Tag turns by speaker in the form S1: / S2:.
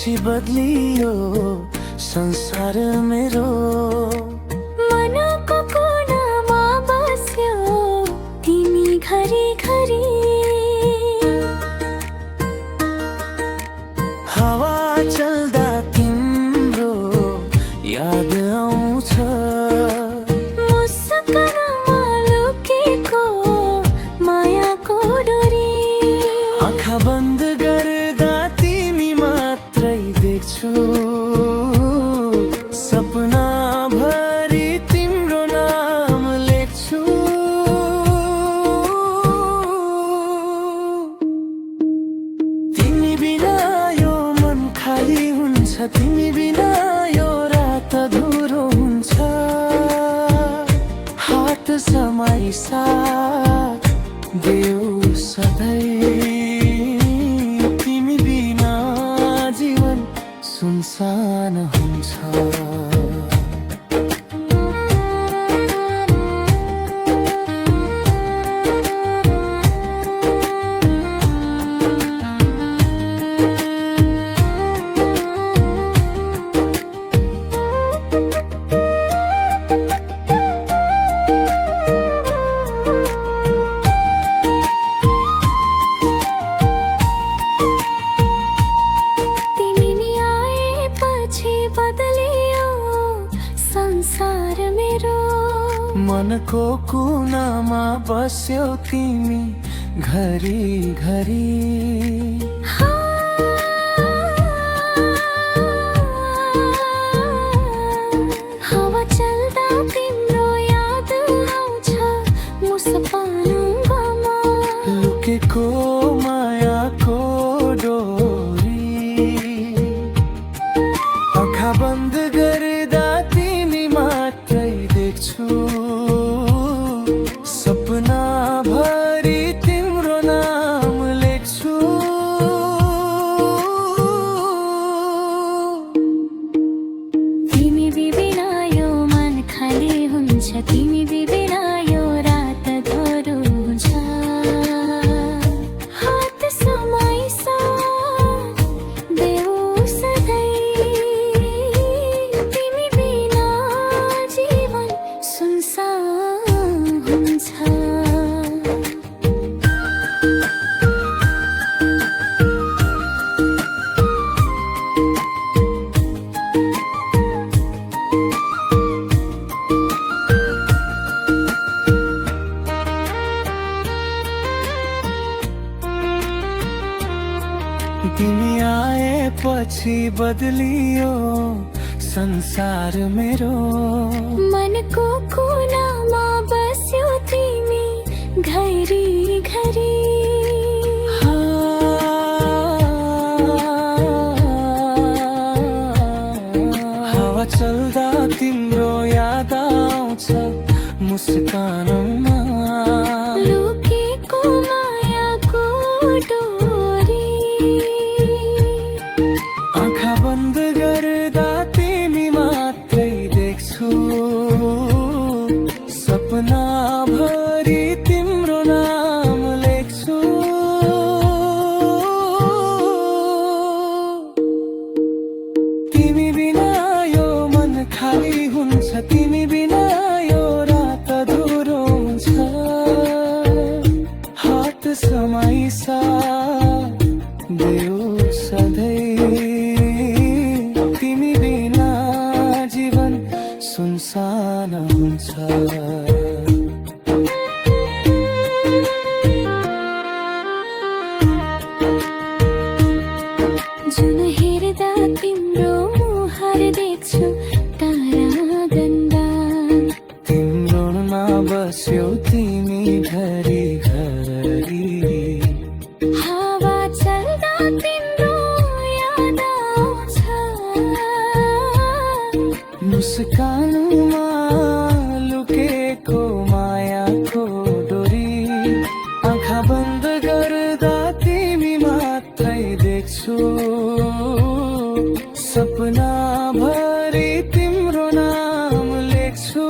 S1: पछि बदलियो संसार मेरो।
S2: मनको कुनामा बस्यो तिमी घरी घरी।
S1: हावा चल्दा तिम्रो याद आउँछ,
S2: मुस्कानमा लुकेको मायाको डोरी।
S1: आँखा बन्द गर्दा तिमी मात्रै देख्छु, सपना भरि तिम्रो नाम लेख्छु। तिमी बिना यो मन खाली हुन्छ, तिमी बिना यो रात अधुरो हुन्छ। हात समाई साथ देऊ सधैँ, तिमी बिना जीवन सुनसान हुन्छ।
S2: संसार मेरो
S1: मनको कुनामा बस्यौ तिमी घरी घरी।
S2: हावा चल्दा तिम्रो याद आउँछ, मुस्कानमा
S1: लुकेको मायाको डोरी। आँखा बन्द गर्दा तिमी मात्रै देख्छु, सपना भरि तिम्रो नाम लेख्छु।
S2: तिमी बिना यो मन खाली हुन्छ, तिमी बिना यो रात अधुरो हुन्छ। हात समाई साथ देऊ सधैँ, तिमी बिना जीवन सुनसान हुन्छ।
S1: तिमी आएपछि बदलियो संसार मेरो।
S2: मनको कुनामा बस्यो तिमी घरी घरी।
S1: हावा चल्दा तिम्रो याद आउँछ, मुस्कानमा
S2: लुकेको मायाको डोरी।
S1: आँखा बन्द गर्दा तिमी मात्रै देख्छु, सपना भरि तिम्रो नाम लेख्छु। तिमी बिना यो मन खाली हुन्छ, तिमी बिना यो रात अधुरो हुन्छ। हात समाई साथ देऊ सधैँ, तिमी बिना जीवन सुनसान हुन्छ।
S2: जुन हेर्दा तिम्रो मुहार देख्छु तारा गन्दा।
S1: तिम्रोमा बस्यौ तिमी घरी घरी।
S2: हावा चल्दा तिम्रो याद आउँछ,
S1: मुस्कानमा लुकेको मायाको डोरी। आँखा बन्द गर्दा तिमी मात्रै देख्छु, सपना भरि तिम्रो नाम लेख्छु।